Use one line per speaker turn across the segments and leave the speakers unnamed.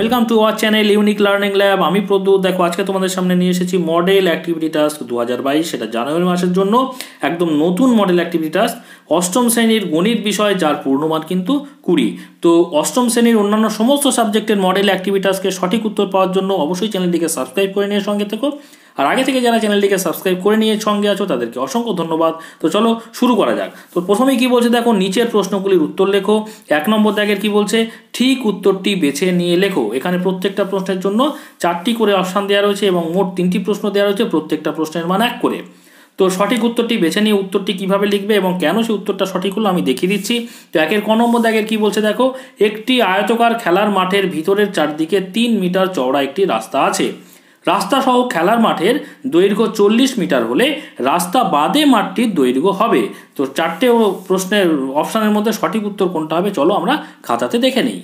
Welcome to our channel unique learning lab. আমি প্রদ্যুৎ। দেখো আজকে তোমাদের সামনে নিয়ে এসেছি মডেল অ্যাক্টিভিটি টাস্ক 2022, সেটা জানুয়ারি মাসের জন্য একদম নতুন মডেল অ্যাক্টিভিটি টাস্ক, অষ্টম শ্রেণীর গণিত বিষয়, যার পূর্ণমান কিন্তু 20। তো অষ্টম শ্রেণীর অন্যান্য সমস্ত সাবজেক্টের মডেল অ্যাক্টিভিটি টাস্কে সঠিক উত্তর পাওয়ার জন্য অবশ্যই চ্যানেলটিকে সাবস্ক্রাইব করে নিয়ে সঙ্গে থেকো। আর আগে থেকে যারা চ্যানেলটিকে সাবস্ক্রাইব করে নিয়ে সঙ্গে আছো তাদেরকে অসংখ্য ধন্যবাদ। তো চলো শুরু করা যাক। তো প্রথমেই কি বলছে দেখো, নিচের প্রশ্নগুলির উত্তর লেখো। 1 নম্বর দাগের কি বলছে, ঠিক উত্তরটি বেছে নিয়ে লেখো। এখানে প্রত্যেকটা প্রশ্নের জন্য 4টি করে অপশান দেওয়া রয়েছে এবং মোট 3টি প্রশ্ন দেওয়া রয়েছে, প্রত্যেকটা প্রশ্নের মান 1 করে। তো সঠিক উত্তরটি বেছে নিয়ে উত্তরটি কিভাবে লিখবে এবং কেন সেই উত্তরটা সঠিক হলো আমি দেখিয়ে দিচ্ছি। তো 1 নম্বর দাগের কি বলছে দেখো, একটি আয়তাকার খেলার মাঠের ভিতরের চারদিকে 3 মিটার চওড়া একটি রাস্তা আছে। রাস্তা সহ খেলার মাঠের দৈর্ঘ্য 40 মিটার হলে রাস্তা বাদে মাঠটির দৈর্ঘ্য হবে। তো 4টে প্রশ্নের অপশানের মধ্যে সঠিক উত্তর কোনটা হবে চলো আমরা খাতাতে দেখে নিই।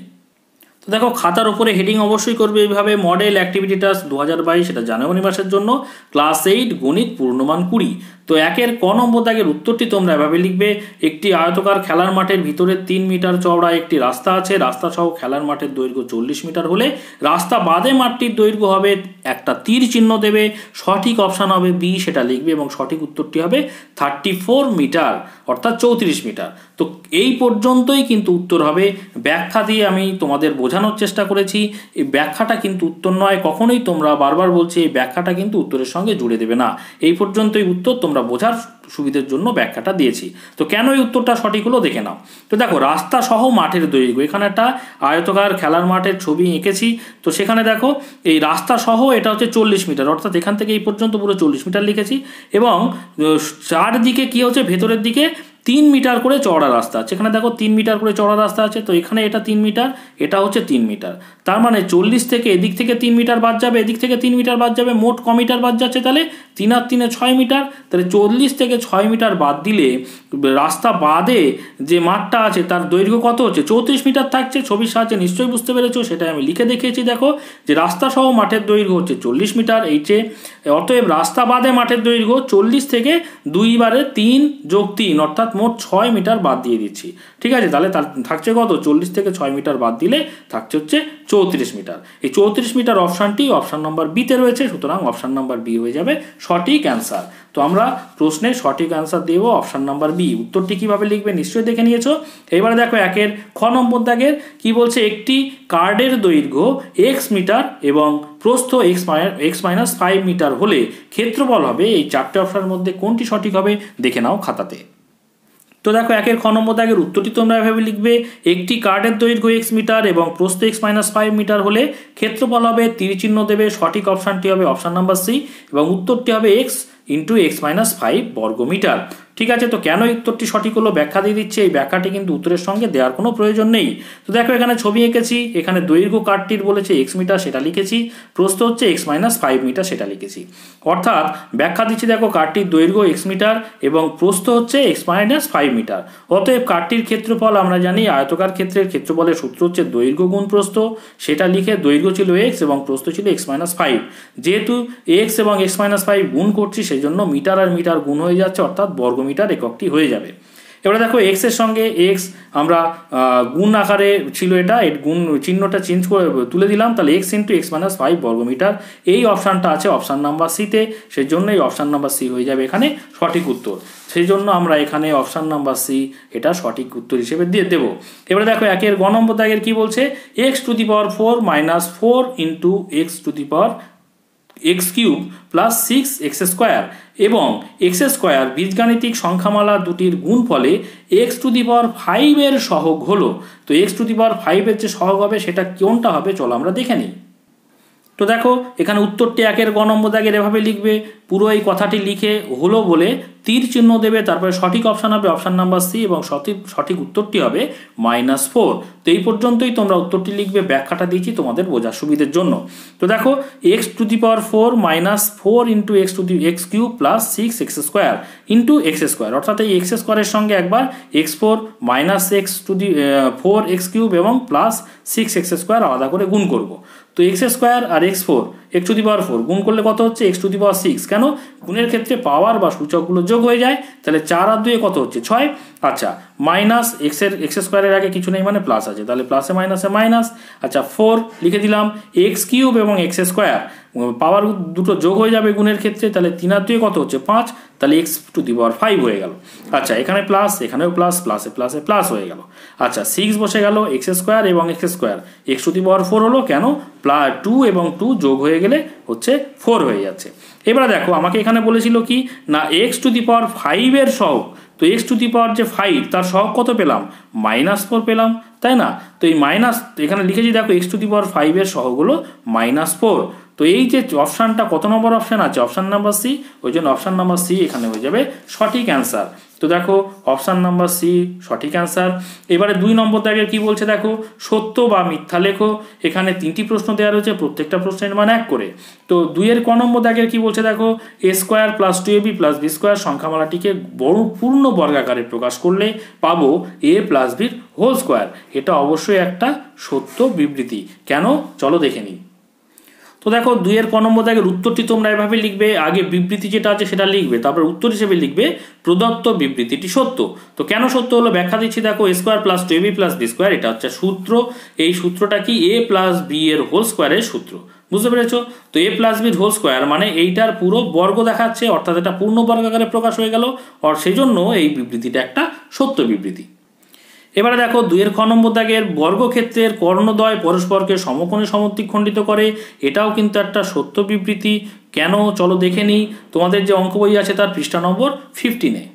তো দেখো খাতার উপরে হেডিং অবশ্যই করবে এইভাবে, মডেল অ্যাক্টিভিটি টাস্ক 2022, সেটা জানুয়ারি মাসের জন্য, ক্লাস 8 গণিত পূর্ণমান 20। তো 1 ক নম্বর দাগের উত্তরটি তোমরা এভাবে লিখবে, একটি আয়তাকার খেলার মাঠের ভিতরে 3 মিটার চওড়া একটি রাস্তা আছে। রাস্তা সহ খেলার মাঠের দৈর্ঘ্য 40 মিটার হলে রাস্তা বাদে মাঠটির দৈর্ঘ্য হবে, একটা তীর চিহ্ন দেবে, সঠিক অপশান হবে বি, সেটা লিখবে এবং সঠিক উত্তরটি হবে 34 মিটার অর্থাৎ 34 মিটার। তো এই পর্যন্তই কিন্তু উত্তর হবে। ব্যাখ্যা দিয়ে আমি তোমাদের বোঝানোর চেষ্টা করেছি, এই ব্যাখ্যাটা কিন্তু উত্তর নয়। কখনোই তোমরা বারবার বলছি এই ব্যাখ্যাটা কিন্তু উত্তরের সঙ্গে জুড়ে দেবে না। এই পর্যন্তই উত্তর, তোমরা বোঝার সুবিধার জন্য ব্যাখ্যাটা দিয়েছি। তো কেন এই উত্তরটা সঠিক হলো দেখে নাও। তো দেখো রাস্তা সহ মাঠের দৈর্ঘ্য, এখানে একটা আয়তাকার খেলার মাঠের ছবি এঁকেছি। তো সেখানে দেখো এই রাস্তা সহ এটা হচ্ছে 40 মিটার, অর্থাৎ এখান থেকে এই পর্যন্ত পুরো 40 মিটার লিখেছি এবং চারদিকে কি হচ্ছে, ভেতরের দিকে 3 মিটার করে চওড়া রাস্তা আছে। এখানে দেখো 3 মিটার করে চওড়া রাস্তা আছে। তো এখানে এটা 3 মিটার, এটা হচ্ছে 3 মিটার। তার মানে 40 থেকে এদিক থেকে 3 মিটার বাদ যাবে, এদিক থেকে 3 মিটার বাদ যাবে, মোট ক মিটার বাদ যাচ্ছে তাহলে 3 আর 3 6 মিটার। তাহলে 40 থেকে 6 মিটার বাদ দিলে রাস্তা বাদে যে মাঠটা আছে তার দৈর্ঘ্য কত হচ্ছে, 34 মিটার থাকছে। ছবির সাহায্যে নিশ্চয়ই বুঝতে পেরেছো, সেটাই আমি লিখে দেখিয়েছি। দেখো যে রাস্তা সহ মাঠের দৈর্ঘ্য হচ্ছে 40 মিটার এইচে, অতএব রাস্তা বাদে মাঠের দৈর্ঘ্য 40 থেকে 2 বারে 3 যোগ 3 অর্থাৎ মোট 6 মিটার বাদ দিয়ে দিচ্ছি। ঠিক আছে, তাহলে থাকছে কত, 40 থেকে 6 মিটার বাদ দিলে থাকছে হচ্ছে 34 মিটার। এই 34 মিটার অপশানটি অপশান নাম্বার বিতে রয়েছে, সুতরাং অপশান নাম্বার বি হয়ে যাবে সঠিক অ্যান্সার। তো আমরা প্রশ্নের সঠিক অ্যান্সার দেব অপশান নাম্বার বি। উত্তরটি কিভাবে লিখবে নিশ্চয়ই দেখে নিয়েছো। এবারে দেখো 1 খ নম্বর দাগের কি বলছে, একটি কার্ডের দৈর্ঘ্য x মিটার এবং প্রস্থ x-5 মিটার হলে ক্ষেত্রফল হবে, এই 4টে অপশানের মধ্যে কোনটি সঠিক হবে দেখে নাও খাতাতে। তো দেখো 1 খ নম্বর দাগের উত্তরটি তোমরা এভাবে লিখবে, একটি কার্ডের দৈর্ঘ্য x মিটার এবং প্রস্থ x-5 মিটার হলে ক্ষেত্রফল হবে, তীর চিহ্ন দেবে, সঠিক অপশানটি হবে অপশান নাম্বার সি এবং উত্তরটি হবে x × x-5 বর্গমিটার। ঠিক আছে, তো কেন উত্তরটি সঠিক হলো ব্যাখ্যা দিয়ে দিচ্ছে। এই ব্যাখ্যাটি কিন্তু উত্তরের সঙ্গে দেওয়ার কোনো প্রয়োজন নেই। তো দেখো এখানে ছবি এঁকেছি, এখানে দৈর্ঘ্য কার্ডটির বলেছে x মিটার, সেটা লিখেছি, প্রস্থ হচ্ছে x-5 মিটার, সেটা লিখেছি। অর্থাৎ ব্যাখ্যা দিচ্ছি, দেখো কার্ডটির দৈর্ঘ্য x মিটার এবং প্রস্থ হচ্ছে x-5 মিটার। অতএব কার্ডটির ক্ষেত্রফল আমরা জানি, আয়তাকার ক্ষেত্রের ক্ষেত্রফলের সূত্র হচ্ছে দৈর্ঘ্য গুণ প্রস্থ, সেটা লিখে দৈর্ঘ্য ছিল x এবং প্রস্থ ছিল x-5। যেহেতু x এবং x-5 গুণ করছি সেই জন্য মিটার আর মিটার গুণ হয়ে যাচ্ছে, অর্থাৎ বর্গমিটার এককটি হয়ে যাবে। এবারে দেখো x এর সঙ্গে x আমরা গুণ আকারে ছিল, এটা গুণ চিহ্নটা চেঞ্জ করে তুলে দিলাম, তাহলে x × x-5 বর্গমিটার। এই অপশানটা আছে অপশান নাম্বার সিতে, সেই জন্য এই অপশান নাম্বার সি হয়ে যাবে এখানে সঠিক উত্তর। সেই জন্য আমরা এখানে অপশান নাম্বার সি এটা সঠিক উত্তর হিসেবে দিয়ে দেব। এবারে দেখো 1 গ নম্বর দাগের কি বলছে, x⁴ - 4 × x³ + 6x² এবং x² বীজগাণিতিক সংখ্যামালা দুটির গুণফলে x⁵ এর সহগ হলো। তো x⁵ এর যে সহগ হবে সেটা কোনটা হবে চলো আমরা দেখে নিই। তো দেখো এখানে উত্তরটি 1 গ নম্বর দাগের এভাবে লিখবে, পুরো এই কথাটি লিখে হলো বলে তীর চিহ্ন দেবে, তারপরে সঠিক অপশান হবে অপশান নাম্বার সি এবং সঠিক উত্তরটি হবে -4। তো এই পর্যন্তই তোমরা উত্তরটি লিখবে, ব্যাখ্যাটা দিয়েছি তোমাদের বোঝার সুবিধের জন্য। তো দেখো x⁴ - 4 × x³ + 6x² × x² অর্থাৎ এই x² এর সঙ্গে একবার x4 - x⁴ x³ এবং +6x² আলাদা করে গুণ করব। তো এক্স স্কোয়ার আর x4 x⁴ গুণ করলে কত হচ্ছে x⁶। কেন? গুণের ক্ষেত্রে পাওয়ার বা সূচকগুলো যোগ হয়ে যায়, তাহলে 4 আর 2 কত হচ্ছে 6। আচ্ছা, মাইনাস এক্স স্কোয়ারের আগে কিছু নেই মানে প্লাস আছে, তাহলে প্লাসে মাইনাসে মাইনাস। আচ্ছা 4 লিখে দিলাম, x³ এবং x² পাওয়ার দুটো যোগ হয়ে যাবে গুণের ক্ষেত্রে, তাহলে 3 আর 2 কত হচ্ছে 5, তাহলে x⁵ হয়ে গেল। আচ্ছা এখানে প্লাস, এখানেও প্লাস, প্লাসে প্লাসে প্লাস হয়ে গেল। আচ্ছা 6 বসে গেল, x² এবং x² x⁴ হলো, কেন? 2 এবং 2 যোগ হয়ে গেলে হচ্ছে 4 হয়ে যাচ্ছে। এবারে দেখো আমাকে এখানে বলেছিল কি না x⁵ এর সহগ, তো x⁵ তার সহগ কত পেলাম? -4 পেলাম, তাই না? তো এই মাইনাস এখানে লিখেছি দেখো x⁵ এর সহগ হলো -4। তো এই যে অপশানটা কত নম্বর অপশান আছে? অপশান নাম্বার সি, ওই জন্য অপশান নাম্বার সি এখানে হয়ে যাবে সঠিক অ্যান্সার। তো দেখো অপশান নাম্বার সি সঠিক অ্যান্সার। এবারে 2 নম্বর দাগের কি বলছে দেখো, সত্য বা মিথ্যা লেখো। এখানে 3টি প্রশ্ন দেওয়া রয়েছে, প্রত্যেকটা প্রশ্নের মান 1 করে। তো 2 ক নম্বর দাগের কি বলছে দেখো, a² + 2ab + b² সংখ্যামালাটিকে পূর্ণ বর্গাকারে প্রকাশ করলে পাবো a + b²। এটা অবশ্যই একটা সত্য বিবৃতি। কেন? চলো দেখে নিই। তো দেখো 2 ক নম্বর দাগের উত্তরটি তোমরা এভাবে লিখবে, আগে বিবৃতি যেটা আছে সেটা লিখবে, তারপর উত্তর হিসেবে লিখবে প্রদত্ত বিবৃতিটি সত্য। তো কেন সত্য হলো ব্যাখ্যা দিচ্ছি দেখো, a² + 2ab + b² এটা হচ্ছে সূত্র। এই সূত্রটা কি? a + b এর হোল স্কোয়ারের সূত্র। বুঝতে পেরেছো? তো a + b² মানে এইটার পুরো বর্গ দেখাচ্ছে, অর্থাৎ এটা পূর্ণ বর্গাকারে প্রকাশ হয়ে গেল, আর সেই জন্য এই বিবৃতিটা একটা সত্য বিবৃতি। এবারে দেখো 2 খ নম্বর দাগের বর্গক্ষেত্রের কর্ণদ্বয় পরস্পরকে সমকোণে সমদ্বিখণ্ডিত করে, এটাও কিন্তু একটা সত্য বিবৃতি। কেন? চলো দেখে নিই। তোমাদের যে অঙ্ক বই আছে তার পৃষ্ঠা নম্বর 15-এ।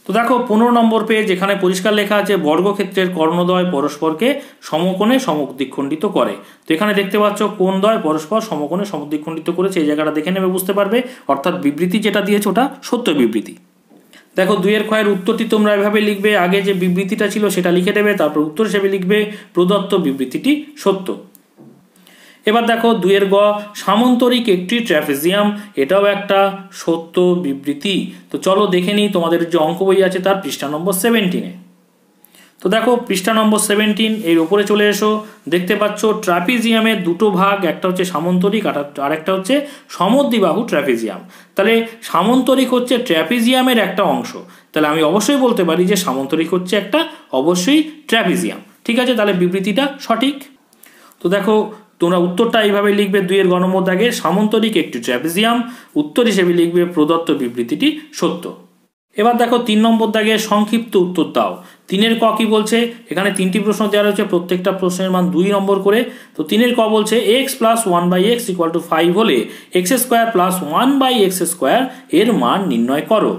তো দেখো 15 নম্বর পেজ, এখানে পরিষ্কার লেখা আছে বর্গক্ষেত্রের কর্ণদ্বয় পরস্পরকে সমকোণে সমদ্বিখণ্ডিত করে। তো এখানে দেখতে পাচ্ছ কোণদ্বয় পরস্পর সমকোণে সমদ্বিখণ্ডিত করেছে, এই জায়গাটা দেখে নেবে, বুঝতে পারবে। অর্থাৎ বিবৃতি যেটা দিয়েছে ওটা সত্য বিবৃতি। দেখো 2 খ এর উত্তরটি তোমরা এভাবে লিখবে, আগে যে বিবৃতিটা ছিল সেটা লিখে দেবে, তারপর উত্তর হিসেবে লিখবে প্রদত্ত বিবৃতিটি সত্য। এবার দেখো 2 গ, সামন্তরিক একটি ট্র্যাপিজিয়াম, এটাও একটা সত্য বিবৃতি। তো চলো দেখে নিই, তোমাদের যে অঙ্ক বই আছে তার পৃষ্ঠা নম্বর 17-এ। তো দেখো পৃষ্ঠা নম্বর 17 এর উপরে চলে এসো, দেখতে পাচ্ছ ট্র্যাপিজিয়ামের দুটো ভাগ, একটা হচ্ছে সামন্তরিক আর একটা হচ্ছে সমদ্বিবাহু ট্র্যাপিজিয়াম। তাহলে সামন্তরিক হচ্ছে ট্র্যাপিজিয়ামের একটা অংশ, তাহলে আমি অবশ্যই বলতে পারি যে সামন্তরিক হচ্ছে একটা অবশ্যই ট্র্যাপিজিয়াম। ঠিক আছে, তাহলে বিবৃতিটা সঠিক। তো দেখো তোমরা উত্তরটা এইভাবে লিখবে, 2 গ নম্বর দাগে সামন্তরিক একটি ট্র্যাপিজিয়াম, উত্তর হিসেবে লিখবে প্রদত্ত বিবৃতিটি সত্য। এবার দেখো 3 নম্বর দাগে সংক্ষিপ্ত উত্তর দাও। 3 ক কি বলছে, এখানে 3টি প্রশ্ন দেওয়া রয়েছে, প্রত্যেকটা প্রশ্নের মান 2 নম্বর করে। তো 3 ক বলছে x + 1/x = 5 হলে x² + 1/x² এর মান নির্ণয় করো।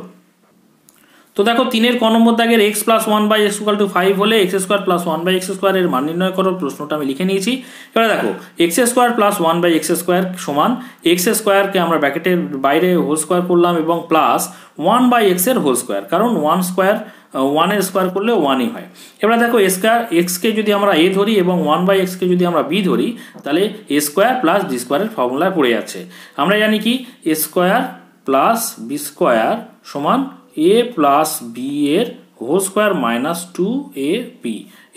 তো দেখো 3 ক নম্বর দাগের x + 1/x = 5 হলে x² + 1/x² এর মান নির্ণয় করো, প্রশ্নটা আমি লিখে নিয়েছি। এবার দেখো x² + 1/x² সমান x² কে আমরা ব্র্যাকেটের বাইরে হোল স্কোয়ার করলাম এবং প্লাস 1/x এর হোল স্কোয়ার, কারণ 1 এর স্কোয়ার করলে 1ই হয়। এবার দেখো x কে যদি আমরা a ধরি এবং 1/x কে যদি আমরা b ধরি, তাহলে a² + b² এর ফর্মুলায় পড়ে যাচ্ছে। আমরা জানি কি a² + b² সমান a + b এর হোল স্কোয়ার -2ab।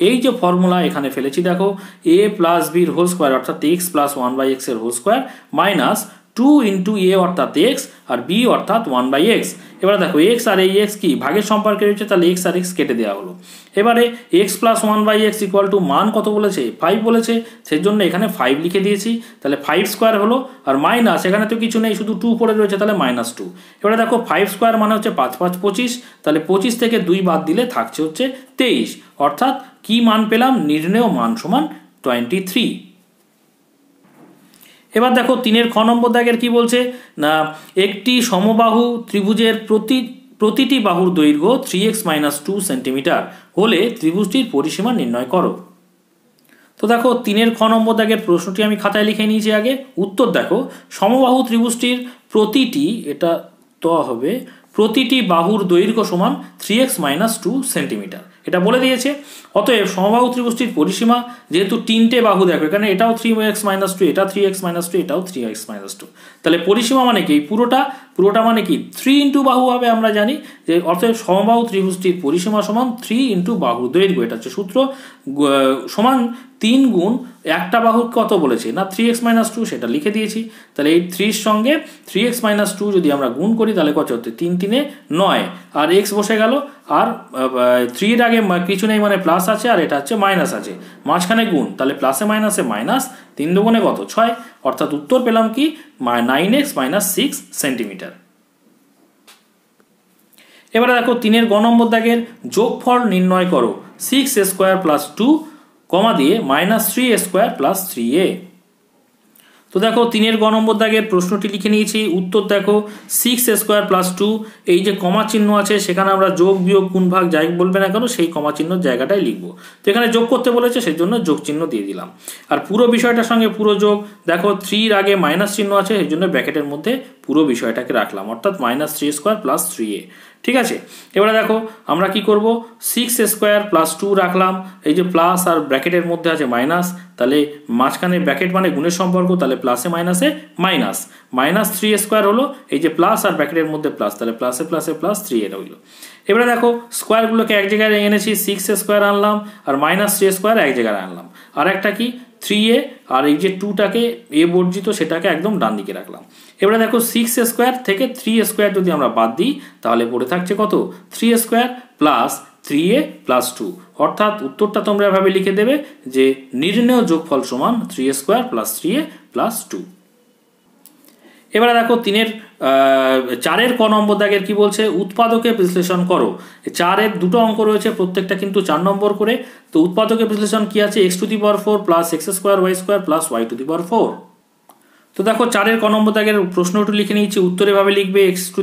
এই যে ফর্মুলা এখানে ফেলেছি দেখো, a + b এর হোল স্কোয়ার অর্থাৎ x + 1/x এর হোল স্কোয়ার মাইনাস 2 × a অর্থাৎ x আর b অর্থাৎ 1/x। এবারে দেখো x আর এই x কি ভাগের সম্পর্কে রয়েছে, তাহলে x আর x কেটে দেওয়া হলো। এবারে x + 1/x = মান কত বলেছে? 5 বলেছে, সেজন্য এখানে 5 লিখে দিয়েছি। তাহলে 5² হলো, আর মাইনাস এখানে তো কিছু নেই, শুধু 2 পড়ে রয়েছে, তাহলে -2। এবারে দেখো 5² মানে হচ্ছে 5 × 5 = 25, তাহলে 25 থেকে 2 বাদ দিলে থাকছে হচ্ছে 23। অর্থাৎ কি মান পেলাম? নির্ণেয় মান সমান 23। এবার দেখো 3 খ নম্বর দাগের কি বলছে না, একটি সমবাহু ত্রিভুজের প্রতিটি বাহুর দৈর্ঘ্য 3x - 2 সেন্টিমিটার হলে ত্রিভুজটির পরিসীমা নির্ণয় করো। তো দেখো 3 খ নম্বর দাগের প্রশ্নটি আমি খাতায় লিখে নিয়েছি আগে। উত্তর দেখো, সমবাহু ত্রিভুজটির প্রতিটি বাহুর দৈর্ঘ্য সমান 3x - 2 সেন্টিমিটার, এটা বলে দিয়েছে। অতএব সমবাহু ত্রিভুজটির পরিসীমা, যেহেতু 3টে বাহু দেখো, এখানে এটাও 3x - 2, এটা 3x - 2, এটাও 3x - 2, তাহলে পরিসীমা মানে কি পুরোটা পুরোটা মানে কি 3 ইন্টু বাহু হবে, আমরা জানি যে অর্থাৎ সমবাহু ত্রিভুজটির পরিসীমা সমান 3 ইন্টু বাহু দৈর্ঘ্য, এটা হচ্ছে সূত্র, সমান 3 গুণ একটা বাহু কত বলেছে না 3x - 2, সেটা লিখে দিয়েছি। তাহলে এই 3 সঙ্গে 3x - 2 যদি আমরা গুণ করি তাহলে কত হচ্ছে 3 3 9, আর x বসে গেল, আর 3 এর আগে কিছু নেই মানে প্লাস আছে, আর এটা হচ্ছে মাইনাস আছে, মাঝখানে গুণ, তাহলে প্লাসে মাইনাসে মাইনাস, 3 দুগুণে কত 6, অর্থাৎ উত্তর পেলাম কি 9x - 6 সেন্টিমিটার। এবারে দেখো 3-এর গ নম্বর দাগের যোগফল নির্ণয় করো 6a² + 2, কমা দিয়ে -3a² + 3a। তো দেখো 3-এর গ নম্বর দাগের প্রশ্নটি লিখে নিয়েছি, উত্তর দেখো 6a² + 2, এই যে কমা চিহ্ন আছে সেখানে আমরা যোগ বিয়োগ গুণ ভাগ যাই বলবে না কেন সেই কমা চিহ্ন জায়গাটাই লিখবো। তো এখানে যোগ করতে বলেছে সেই জন্য যোগ চিহ্ন দিয়ে দিলাম, আর পুরো বিষয়টার সঙ্গে পুরো যোগ, দেখো 3-র আগে মাইনাস চিহ্ন আছে এই জন্য ব্র্যাকেটের মধ্যে পুরো বিষয়টাকে রাখলাম, অর্থাৎ -3a² + 3a। ঠিক আছে, এবারে দেখো আমরা কি করব, 6a² + 2 রাখলাম, এই যে প্লাস আর ব্র্যাকেটের মধ্যে আছে মাইনাস, তাহলে মাঝখানে ব্র্যাকেট মানে গুণের সম্পর্ক, তাহলে প্লাসে মাইনাসে মাইনাস, -3a² হলো, এই যে প্লাস আর ব্র্যাকেটের মধ্যে প্লাস, তাহলে প্লাসে প্লাসে +3a হইল। এবারে দেখো স্কোয়ারগুলোকে এক জায়গায় এনেছি, 6a² আনলাম আর -3a² এক জায়গায় আনলাম, আর একটা কি 3a, আর এই যে 2টাকে এ বর্জিত সেটাকে একদম ডান দিকে রাখলাম। এবারে দেখো 6a² থেকে 3a² যদি আমরা বাদ দিই তাহলে পড়ে থাকছে কত 3a² + 3a + 2, অর্থাৎ উত্তরটা তোমরা এভাবে লিখে দেবে যে নির্ণেয় যোগফল সমান 3a² + 3a + 2। এবারে দেখো 4-এর ক নম্বর দাগের কি বলছে, উৎপাদকে বিশ্লেষণ করো। 4-এর দুটো অঙ্ক রয়েছে, প্রত্যেকটা কিন্তু 4 নম্বর করে। তো উৎপাদকে বিশ্লেষণ কি আছে, x⁴ + x² y² + y⁴। তো দেখো 4-এর ক নম্বর দাগের প্রশ্নটি লিখে নিয়েছি, উত্তর এভাবে লিখবে x⁴ +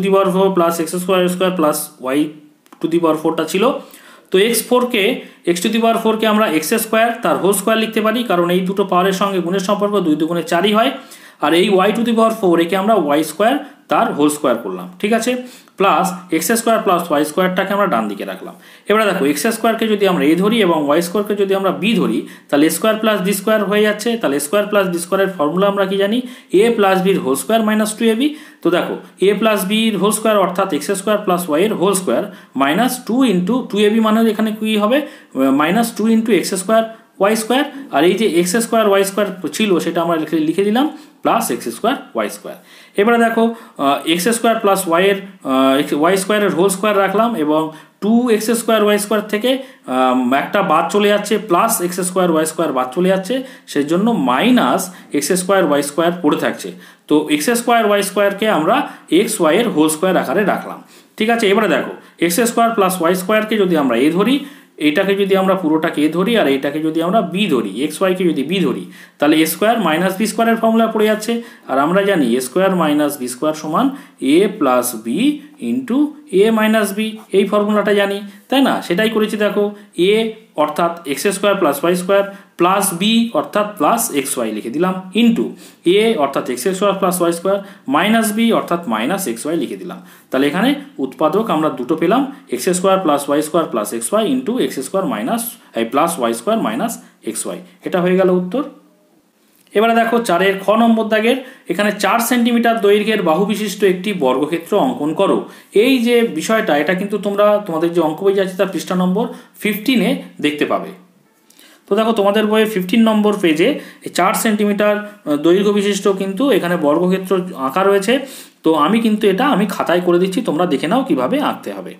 x² y² + y⁴ ছিল। তো x⁴কে আমরা x² তার হোল স্কোয়ার লিখতে পারি, কারণ এই দুটো পাওয়ারের সঙ্গে গুণের সম্পর্ক 2 দুগুণে 4ই হয়, আর এই y⁴ একে আমরা y² তার হোল স্কোয়ার করলাম। ঠিক আছে, প্লাস x² + y²টাকে আমরা ডান দিকে রাখলাম। এবারে দেখো x²কে যদি আমরা a ধরি এবং y²কে যদি আমরা b ধরি তাহলে a² + b² হয়ে যাচ্ছে। তাহলে a² + b² এর ফর্মুলা আমরা কি জানি, a + b whole square - 2ab। তো দেখো a + b হোল স্কোয়ার অর্থাৎ x² + y এর হোল স্কোয়ার -2 × 2ab, মানে এখানে কি হবে -2 × x² y², আর এই যে x² y² ছিল সেটা আমরা লিখে দিলাম +x² y²। এবারে দেখো x² + y এর y² এর হোল স্কোয়ার রাখলাম, এবং 2x² y² থেকে একটা বাদ চলে যাচ্ছে, +x² y² বাদ চলে যাচ্ছে, সেই জন্য -x² y² পড়ে থাকছে। তো x² y²কে আমরা xy এর হোল স্কোয়ার আকারে রাখলাম। ঠিক আছে, এবারে দেখো x² + y²কে যদি আমরা a ধরি, এইটাকে যদি আমরা পুরোটাকে a ধরি আর এইটাকে যদি আমরা b ধরি, xy কে যদি b ধরি, তাহলে a² - b² এর ফর্মুলা পড়ে যাচ্ছে, আর আমরা জানি a² - b² সমান a + b × a - b, এই ফর্মুলাটা জানি, তাই না? সেটাই করেছি। দেখো a অর্থাৎ x² + y² প্লাস b অর্থাৎ +xy লিখে দিলাম, ইন্টু a অর্থাৎ x² + y² মাইনাস b অর্থাৎ -xy লিখে দিলাম। তাহলে এখানে উৎপাদক আমরা দুটো পেলাম, x² + y² + xy into x² + y² - xy। এটা হয়ে গেল উত্তর। এবারে দেখো 4-এর খ নম্বর দাগের, এখানে 4 সেন্টিমিটার দৈর্ঘ্যের বাহু বিশিষ্ট একটি বর্গক্ষেত্র অঙ্কন করো। এই যে বিষয়টা, এটা কিন্তু তোমরা তোমাদের যে অঙ্ক বই আছে তার পৃষ্ঠা নম্বর 15-এ দেখতে পাবে। তো দেখো তোমাদের বইয়ের 15 নম্বর পেজে 4 সেন্টিমিটার দৈর্ঘ্য বিশিষ্ট কিন্তু এখানে বর্গক্ষেত্র আঁকা রয়েছে। তো আমি কিন্তু এটা খাতায় করে দিচ্ছি, তোমরা দেখে নাও কিভাবে আঁকতে হবে।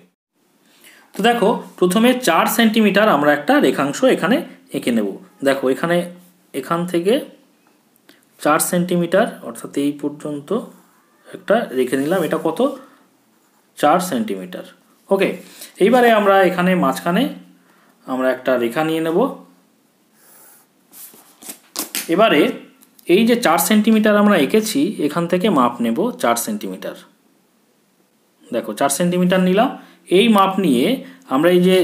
তো দেখো প্রথমে 4 সেন্টিমিটার আমরা একটা রেখাংশ এখানে এঁকে নেব। দেখো এখান থেকে 4 সেন্টিমিটার অর্থাৎ এই পর্যন্ত একটা রেখে নিলাম, এটা কত 4 সেন্টিমিটার। ওকে, এইবারে আমরা এখানে মাঝখানে আমরা একটা রেখা নিয়ে নেব। এবারে এই যে 4 সেন্টিমিটার আমরা এঁকেছি এখান থেকে মাপ নেব 4 সেন্টিমিটার। দেখো 4 সেন্টিমিটার নিলাম, এই মাপ নিয়ে আমরা এই যে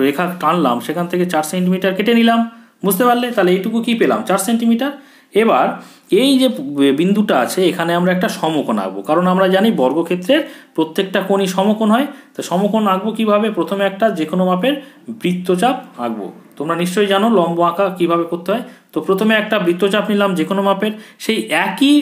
রেখা টানলাম সেখান থেকে 4 সেন্টিমিটার কেটে নিলাম, বুঝতে পারলে? তাহলে এইটুকু কি পেলাম 4 সেন্টিমিটার। এবার এই যে বিন্দুটা আছে এখানে আমরা একটা সমকোণ আঁকবো, কারণ আমরা জানি বর্গক্ষেত্রের প্রত্যেকটা কোণই সমকোণ হয়। তো সমকোণ আঁকবো কিভাবে, প্রথমে একটা যে কোনো মাপের বৃত্তচাপ আঁকবো। তোমরা নিশ্চয়ই জানো লম্ব আঁকা কিভাবে করতে হয়। তো প্রথমে একটা বৃত্তচাপ নিলাম যে কোনো মাপের, সেই একই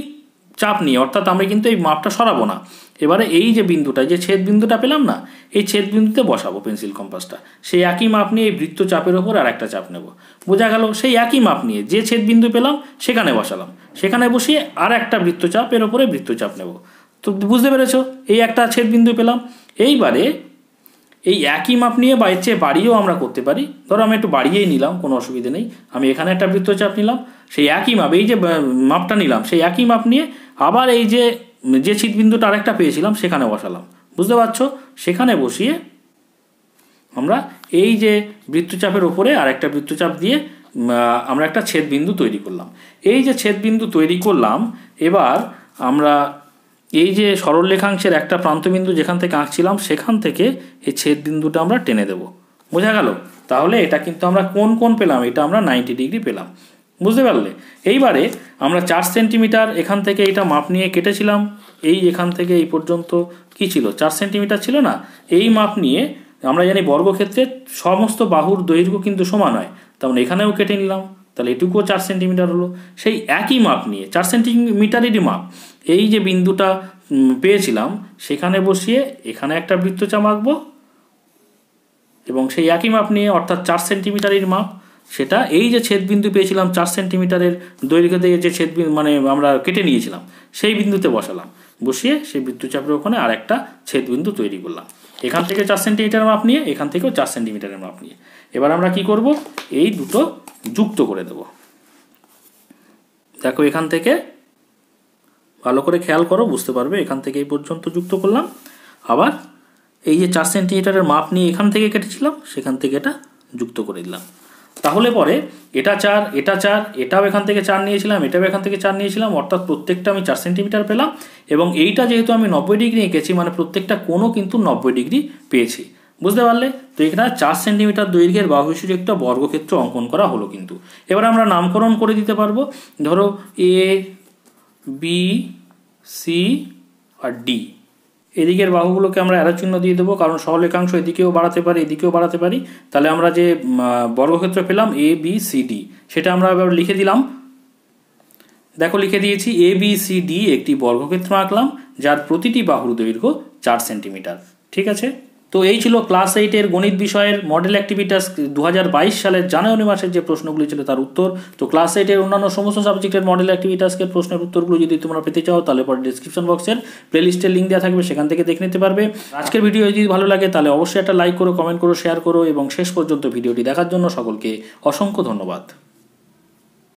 চাপ নিয়ে, অর্থাৎ আমরা কিন্তু এই মাপটা সরাবো না, এবারে এই যে বিন্দুটা, যে ছেদ বিন্দুটা পেলাম না, এই ছেদ বিন্দুতে বসাবো পেন্সিল কম্পাসটা। সেই একই মাপ নিয়ে এই বৃত্তচাপের ওপর আর একটা চাপ নেব। বোঝা গেল? সেই একই মাপ নিয়ে যে ছেদ বিন্দু পেলাম সেখানে বসালাম, সেখানে বসিয়ে আর একটা বৃত্তচাপের ওপরে বৃত্তচাপ নেব। তো বুঝতে পেরেছ? এই একটা ছেদ বিন্দু পেলাম। এইবারে এই একই মাপ নিয়ে বা এর চেয়ে বাড়িয়েও আমরা করতে পারি। ধরো আমি একটু বাড়িয়েই নিলাম, কোনো অসুবিধে নেই। আমি এখানে একটা বৃত্তচাপ নিলাম, সেই একই মাপ, এই যে মাপটা নিলাম সেই একই মাপ নিয়ে আবার এই যে ছিদবিন্দুটা আরেকটা পেয়েছিলাম সেখানে বসালাম। বুঝতে পারছো? সেখানে বসিয়ে আমরা এই যে বৃত্তচাপের ওপরে আরেকটা বৃত্তচাপ দিয়ে আমরা একটা ছেদবিন্দু তৈরি করলাম। এই যে ছেদবিন্দু তৈরি করলাম, এবার আমরা এই যে সরলরেখাংশের একটা প্রান্তবিন্দু যেখান থেকে আঁকছিলাম সেখান থেকে এই ছেদবিন্দুটা আমরা টেনে দেব। বোঝা গেল? তাহলে এটা কিন্তু আমরা কোণ পেলাম, এটা আমরা 90 ডিগ্রি পেলাম। বুঝতে পারলে? এইবারে আমরা 4 সেন্টিমিটার এখান থেকে এটা মাপ নিয়ে কেটেছিলাম। এই এখান থেকে এই পর্যন্ত কি ছিল? 4 সেন্টিমিটার ছিল না? এই মাপ নিয়ে আমরা জানি বর্গক্ষেত্রে সমস্ত বাহুর দৈর্ঘ্য কিন্তু সমান হয়, তেমন এখানেও কেটে নিলাম। তাহলে এটুকুও 4 সেন্টিমিটার হলো। সেই একই মাপ নিয়ে 4 সেন্টিমিটারেরই মাপ এই যে বিন্দুটা পেয়েছিলাম সেখানে বসিয়ে এখানে একটা বৃত্তচাপ আঁকবো এবং সেই একই মাপ নিয়ে অর্থাৎ 4 সেন্টিমিটারের মাপ সেটা এই যে ছেদবিন্দু পেয়েছিলাম 4 সেন্টিমিটারের দৈর্ঘ্য দিয়ে যে ছেদবিন্দু মানে আমরা কেটে নিয়েছিলাম সেই বিন্দুতে বসালাম। বসিয়ে সেই বৃত্তচাপের ওখানে আর একটা ছেদবিন্দু তৈরি করলাম। এখান থেকে 4 সেন্টিমিটার মাপ নিয়ে, এখান থেকেও 4 সেন্টিমিটারের মাপ নিয়ে। এবার আমরা কি করব? এই দুটো যুক্ত করে দেব। দেখো এখান থেকে ভালো করে খেয়াল করো, বুঝতে পারবে। এখান থেকে এই পর্যন্ত যুক্ত করলাম। আবার এই যে 4 সেন্টিমিটারের মাপ নিয়ে এখান থেকে কেটেছিলাম সেখান থেকে এটা যুক্ত করে দিলাম। তাহলে পরে এটা 4, এটা 4, এটাও এখান থেকে 4 নিয়েছিলাম, এটাও এখান থেকে 4 নিয়েছিলাম, অর্থাৎ প্রত্যেকটা আমি 4 সেন্টিমিটার পেলাম। এবং এইটা যেহেতু আমি 90 ডিগ্রি এঁকেছি মানে প্রত্যেকটা কোণও কিন্তু 90 ডিগ্রি পেয়েছি। বুঝতে পারলে? তো এখানে 4 সেন্টিমিটার দৈর্ঘ্যের বাহু বিশিষ্ট একটা বর্গক্ষেত্র অঙ্কন করা হলো কিন্তু। এবার আমরা নামকরণ করে দিতে পারবো। ধরো এ, বি, সি আর ডি, এদিকের বাহুগুলোকে আমরা অ্যারো চিহ্ন দিয়ে দেবো, কারণ সরলরেখাংশ এদিকেও বাড়াতে পারি এদিকেও বাড়াতে পারি। তাহলে আমরা যে বর্গক্ষেত্র পেলাম এ, বি, সি, ডি, সেটা আমরা এবার লিখে দিলাম। দেখো লিখে দিয়েছি, এ, বি, সি, ডি একটি বর্গক্ষেত্র আঁকলাম যার প্রতিটি বাহুর দৈর্ঘ্য 4 সেন্টিমিটার। ঠিক আছে? তো এই ছিল ক্লাস 8-এর গণিত বিষয়ের মডেল অ্যাক্টিভিটাস 2022 সালের জানুয়ারি মাসের যে প্রশ্নগুলি ছিল তার উত্তর। তো ক্লাস 8-এর অন্যান্য সমস্ত সাবজেক্টের মডেল অ্যাক্টিভিটাসের প্রশ্নের উত্তরগুলো যদি তোমরা পেতে চাও তাহলে পরে ডিসক্রিপশন বক্সের প্লেলিস্টের লিঙ্ক দেওয়া থাকবে, সেখান থেকে দেখে নিতে পারবে। আজকের ভিডিও যদি ভালো লাগে তাহলে অবশ্যই একটা লাইক করো, কমেন্ট করো, শেয়ার করো এবং শেষ পর্যন্ত ভিডিওটি দেখার জন্য সকলকে অসংখ্য ধন্যবাদ।